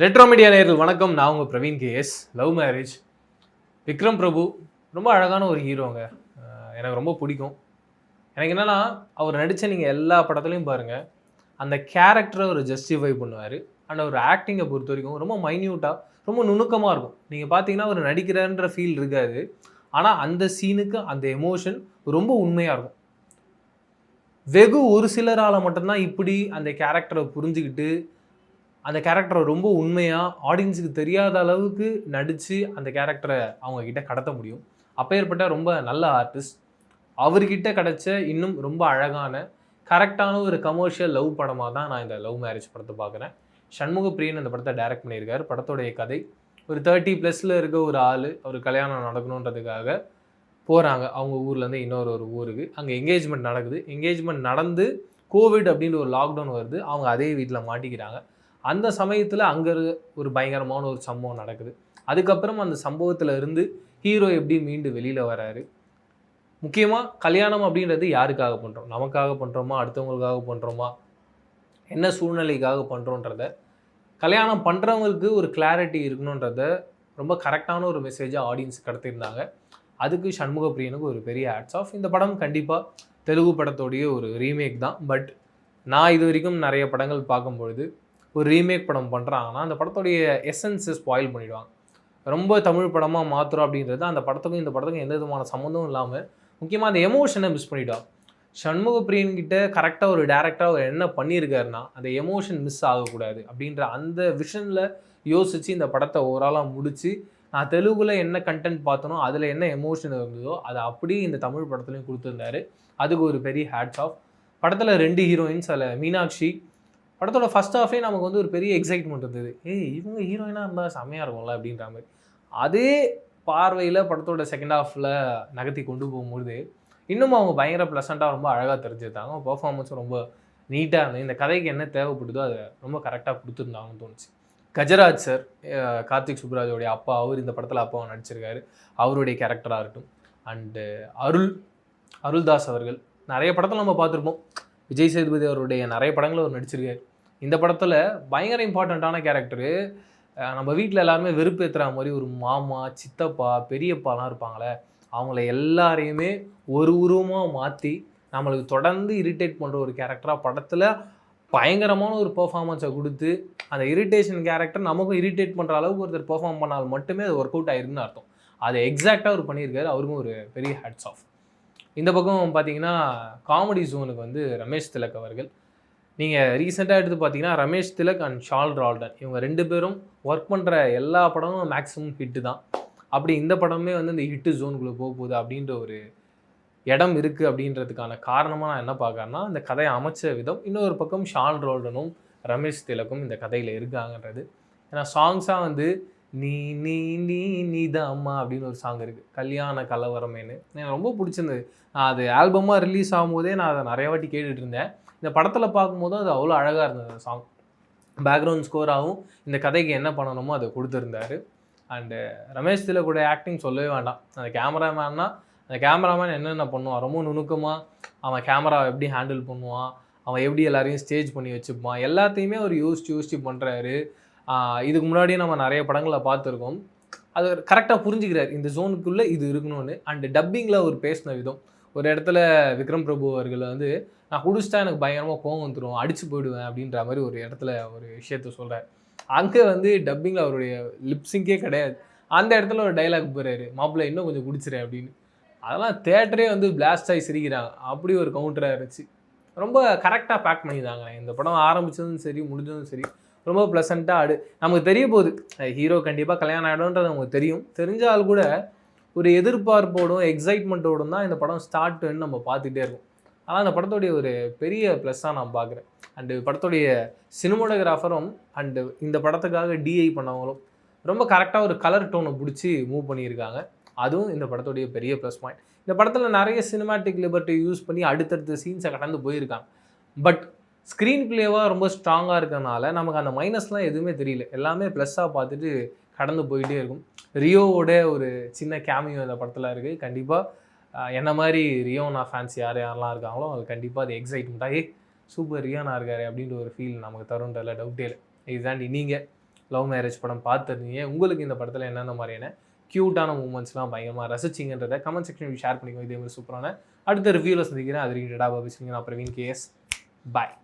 Retro media நேயர்கள் வணக்கம். நான் உங்க பிரவீன் கேஎஸ். லவ் மேரேஜ் விக்ரம் பிரபு ரொம்ப அழகான ஒரு ஹீரோங்க. எனக்கு ரொம்ப பிடிக்கும். எனக்கு என்னன்னா, அவர் நடித்த நீங்கள் எல்லா படத்துலையும் பாருங்கள், அந்த கேரக்டரை அவர் ஜஸ்டிஃபை பண்ணுவார். அண்ட் அவர் ஆக்டிங்கை பொறுத்த வரைக்கும் ரொம்ப மைன்யூட்டாக, ரொம்ப நுணுக்கமாக இருக்கும். நீங்கள் பார்த்தீங்கன்னா அவர் நடிக்கிறன்ற ஃபீல் இருக்காது. ஆனால் அந்த சீனுக்கு அந்த எமோஷன் ரொம்ப உண்மையாக இருக்கும். வெகு ஒரு சிலரால் மட்டும்தான் இப்படி அந்த கேரக்டரை புரிஞ்சுக்கிட்டு அந்த கேரக்டரை ரொம்ப உண்மையாக ஆடியன்ஸுக்கு தெரியாத அளவுக்கு நடித்து அந்த கேரக்டரை அவங்கக்கிட்ட கடத்த முடியும். அப்பேற்பட்ட ரொம்ப நல்ல ஆர்டிஸ்ட். அவர்கிட்ட கிடைச்ச இன்னும் ரொம்ப அழகான கரெக்டான ஒரு கமர்ஷியல் லவ் படமாக தான் நான் இந்த லவ் மேரேஜ் படத்தை பார்க்குறேன். சண்முக பிரியன் இந்த படத்தை டைரக்ட் பண்ணியிருக்காரு. படத்துடைய கதை ஒரு 30+ இருக்க ஒரு ஆள், அவர் கல்யாணம் நடக்கணுன்றதுக்காக போகிறாங்க அவங்க ஊர்லேருந்து இன்னொரு ஊருக்கு. அங்கே என்கேஜ்மெண்ட் நடக்குது. என்கேஜ்மெண்ட் நடந்து கோவிட் அப்படின்ற ஒரு லாக்டவுன் வருது. அவங்க அதே வீட்டில் மாட்டிக்கிறாங்க. அந்த சமயத்தில் அங்கே ஒரு பயங்கரமான ஒரு சம்பவம் நடக்குது. அதுக்கப்புறம் அந்த சம்பவத்தில் இருந்து ஹீரோ எப்படி மீண்டு வெளியில் வராரு. முக்கியமாக கல்யாணம் அப்படின்றது யாருக்காக பண்ணுறோம்? நமக்காக பண்ணுறோமா, அடுத்தவங்களுக்காக பண்ணுறோமா, என்ன சூழ்நிலைக்காக பண்ணுறோன்றத கல்யாணம் பண்ணுறவங்களுக்கு ஒரு கிளாரிட்டி இருக்கணுன்றத ரொம்ப கரெக்டான ஒரு மெசேஜாக ஆடியன்ஸ் கடத்திருந்தாங்க. அதுக்கு சண்முக பிரியனுக்கு ஒரு பெரிய ஹேட்ஸ் ஆஃப். இந்த படம் கண்டிப்பாக தெலுங்கு படத்தோடைய ஒரு ரீமேக் தான். பட் நான் இது வரைக்கும் நிறைய படங்கள் பார்க்கும்பொழுது ஒரு ரீமேக் படம் பண்ணுறாங்கன்னா அந்த படத்துடைய எசன்ஸை ஸ்பாயில் பண்ணிவிடுவாங்க. ரொம்ப தமிழ் படமாக மாற்றுறோம் அப்படின்றது அந்த படத்துக்கும் இந்த படத்துக்கும் எந்த விதமான சம்மந்தமும் இல்லாமல் முக்கியமாக அந்த எமோஷனை மிஸ் பண்ணிவிடுவாங்க. சண்முக பிரியன்கிட்ட கரெக்டாக ஒரு டேரக்டாக அவர் என்ன பண்ணியிருக்காருன்னா அந்த எமோஷன் மிஸ் ஆகக்கூடாது அப்படின்ற அந்த விஷனில் யோசித்து இந்த படத்தை ஓவராலாக முடித்து நான் தெலுங்கில் என்ன கண்டென்ட் பார்த்தனோ அதில் என்ன எமோஷன் இருந்ததோ அதை அப்படியே இந்த தமிழ் படத்துலையும் கொடுத்துருந்தாரு. அதுக்கு ஒரு பெரிய ஹேட்ஸ் ஆஃப். படத்தில் 2 ஹீரோயின்ஸ், அதில் மீனாட்சி. படத்தோட ஃபஸ்ட் ஹாஃபே நமக்கு வந்து ஒரு பெரிய எக்ஸைட்மெண்ட் இருந்தது. இவங்க ஹீரோயினாக இருந்தால் செம்மையாக இருக்கும்ல அப்படின்ற மாதிரி. அதே பார்வையில் படத்தோட செகண்ட் ஹாஃபில் நகர்த்தி கொண்டு போகும்போது இன்னும் அவங்க பயங்கர ப்ளசண்ட்டாக ரொம்ப அழகாக தெரிஞ்சுருந்தாங்க. பர்ஃபார்மன்ஸும் ரொம்ப நீட்டாக இருந்தது. இந்த கதைக்கு என்ன தேவைப்படுதோ அதை ரொம்ப கரெக்டாக கொடுத்துருந்தாங்கன்னு தோணுச்சு. கஜராஜ் சார், கார்த்திக் சுப்புராஜோடைய அப்பா, அவர் இந்த படத்தில் அப்பாவை நடிச்சிருக்காரு. அவருடைய கேரக்டராக இருக்கட்டும். அண்டு அருள்தாஸ் அவர்கள் நிறைய படத்தில் நம்ம பார்த்துருப்போம். விஜய் சேதுபதி அவருடைய நிறைய படங்கள் அவர் நடிச்சிருக்காரு. இந்த படத்தில் பயங்கர இம்பார்ட்டண்ட்டான கேரக்டரு. நம்ம வீட்டில் எல்லாருமே வெறுப்பேற்றுற மாதிரி ஒரு மாமா, சித்தப்பா, பெரியப்பாலாம் இருப்பாங்களே, அவங்கள எல்லாரையுமே ஒரு உருவமாக மாற்றி நம்மளுக்கு தொடர்ந்து இரிட்டேட் பண்ணுற ஒரு கேரக்டராக படத்தில் பயங்கரமான ஒரு பெர்ஃபார்மன்ஸை கொடுத்து அந்த இரிட்டேஷன் கேரக்டர் நமக்கும் இரிட்டேட் பண்ணுற அளவுக்கு ஒருத்தர் பெர்ஃபார்ம் பண்ணால் மட்டுமே அது ஒர்க் அவுட் ஆயிருக்குன்னு அர்த்தம். அதை எக்ஸாக்டாக அவர் பண்ணியிருக்காரு. அவருக்கும் ஒரு பெரிய ஹேட்ஸ் ஆஃப். இந்த பக்கம் பார்த்தீங்கன்னா காமெடி ஜோனுக்கு வந்து ரமேஷ் திலக் அவர்கள். நீங்கள் ரீசெண்டாக எடுத்து பார்த்தீங்கன்னா ரமேஷ் திலக் அண்ட் ஷால் ரால்டன் இவங்க 2 பேரும் ஒர்க் பண்ணுற எல்லா படமும் மேக்ஸிமம் ஹிட்டு தான். அப்படி இந்த படமே வந்து இந்த ஹிட்டு ஜோனுக்குள்ளே போகுது அப்படின்ற ஒரு இடம் இருக்குது. அப்படின்றதுக்கான காரணமாக நான் என்ன பார்க்குறேன்னா இந்த கதையை அமைச்ச விதம். இன்னொரு பக்கம் ஷால் ரால்டனும் ரமேஷ் திலக்கும் இந்த கதையில் இருக்காங்கன்றது. ஏன்னா சாங்ஸாக வந்து நீ நீ நீ நீதாம்மா அப்படின்னு ஒரு சாங் இருக்குது, கல்யாண கலவரமேனு. எனக்கு ரொம்ப பிடிச்சிருந்தது. நான் அது ஆல்பமாக ரிலீஸ் ஆகும்போதே நான் அதை நிறைய வாட்டி கேட்டுட்டு இருந்தேன். இந்த படத்தில் பார்க்கும்போது அது அவ்வளோ அழகாக இருந்தது. அந்த சாங் பேக்ரவுண்ட் ஸ்கோராகவும் இந்த கதைக்கு என்ன பண்ணணுமோ அதை கொடுத்துருந்தாரு. அண்டு ரமேஷ் திலக் கூட ஆக்டிங் சொல்லவே வேண்டாம். அந்த கேமராமேன்னா அந்த கேமராமேன் என்னென்ன பண்ணுவான், ரொம்ப நுணுக்கமாக அவன் கேமராவை எப்படி ஹேண்டில் பண்ணுவான், அவன் எப்படி எல்லாரையும் ஸ்டேஜ் பண்ணி வச்சுப்பான், எல்லாத்தையுமே அவர் யோசிச்சு பண்ணுறாரு. இதுக்கு முன்னாடியே நம்ம நிறைய படங்களை பார்த்துருக்கோம். அது கரெக்டாக புரிஞ்சுக்கிறார் இந்த ஜோனுக்குள்ளே இது இருக்கணும்னு. அண்டு டப்பிங்கில் அவர் பேசின விதம், ஒரு இடத்துல விக்ரம் பிரபு அவர்கள் வந்து நான் குடிச்சிட்டா எனக்கு பயங்கரமாக கோவம் வந்துடும், அடித்து போயிடுவேன் அப்படின்ற மாதிரி ஒரு இடத்துல ஒரு விஷயத்த சொல்கிறார். அங்கே வந்து டப்பிங்கில் அவருடைய லிப்ஸிங்கே கிடையாது. அந்த இடத்துல ஒரு டைலாக் போகிறாரு, மாப்பிள்ளை இன்னும் கொஞ்சம் குடிச்சிறேன் அப்படின்னு. அதெல்லாம் தேட்டரே வந்து பிளாஸ்ட் ஆகி சிரிக்கிறாங்க. அப்படி ஒரு கவுண்டராக இருந்துச்சு. ரொம்ப கரெக்டாக பேக் பண்ணியிருந்தாங்க. இந்த படம் ஆரம்பித்ததும் சரி முடிஞ்சதும் சரி ரொம்ப ப்ளசண்ட்டாக நமக்கு தெரிய போகுது ஹீரோ கண்டிப்பாக கல்யாணம் ஆகிடும்ன்றது நமக்கு தெரியும். தெரிஞ்சால் கூட ஒரு எதிர்பார்ப்போடும் எக்ஸைட்மெண்ட்டோடும் தான் இந்த படம் ஸ்டார்ட்டுன்னு நம்ம பார்த்துட்டே இருக்கோம். ஆனால் அந்த படத்துடைய ஒரு பெரிய ப்ளஸ்ஸாக நான் பார்க்குறேன். அண்டு படத்துடைய சினிமோட்டோகிராஃபரும் அண்டு இந்த படத்துக்காக டிஐ பண்ணவங்களும் ரொம்ப கரெக்டாக ஒரு கலர் டோனை பிடிச்சி மூவ் பண்ணியிருக்காங்க. அதுவும் இந்த படத்துடைய பெரிய ப்ளஸ் பாயிண்ட். இந்த படத்தில் நிறைய சினிமாட்டிக் லிபர்ட்டி யூஸ் பண்ணி அடுத்தடுத்த சீன்ஸை கடந்து போயிருக்காங்க. பட் ஸ்க்ரீன் பிளேவாக ரொம்ப ஸ்ட்ராங்காக இருக்கிறதுனால நமக்கு அந்த மைனஸ்லாம் எதுவுமே தெரியல. எல்லாமே ப்ளஸ்ஸாக பார்த்துட்டு கடந்து போயிட்டே இருக்கும். ரியோவோட ஒரு சின்ன கேமியோ இந்த படத்தில் இருக்குது. கண்டிப்பாக என்ன மாதிரி ரியோனா ஃபேன்ஸ் யாரெல்லாம் இருக்காங்களோ அது கண்டிப்பாக அது எக்ஸைட்மெண்ட்டாக சூப்பர் ரியானா இருக்காரு அப்படின்ற ஒரு ஃபீல் நமக்கு தருன்றதில் டவுட்டே இல்லை. இதுதாண்டி நீங்கள் லவ் மேரேஜ் படம் பார்த்துருந்தீங்க. உங்களுக்கு இந்த படத்தில் என்னென்ன மாதிரியான க்யூட்டான மூமெண்ட்ஸ்லாம் பயங்கரமாக ரசிச்சிங்கன்றதை கமெண்ட் செக்ஷன் ஷேர் பண்ணிக்கோ. இதே மாதிரி சூப்பரான அடுத்த ரிவ்யூவில் சந்திக்கிறேன். அது வரைக்கும் டாடா பாய். நான் பிரவீன் கேஎஸ். பாய்.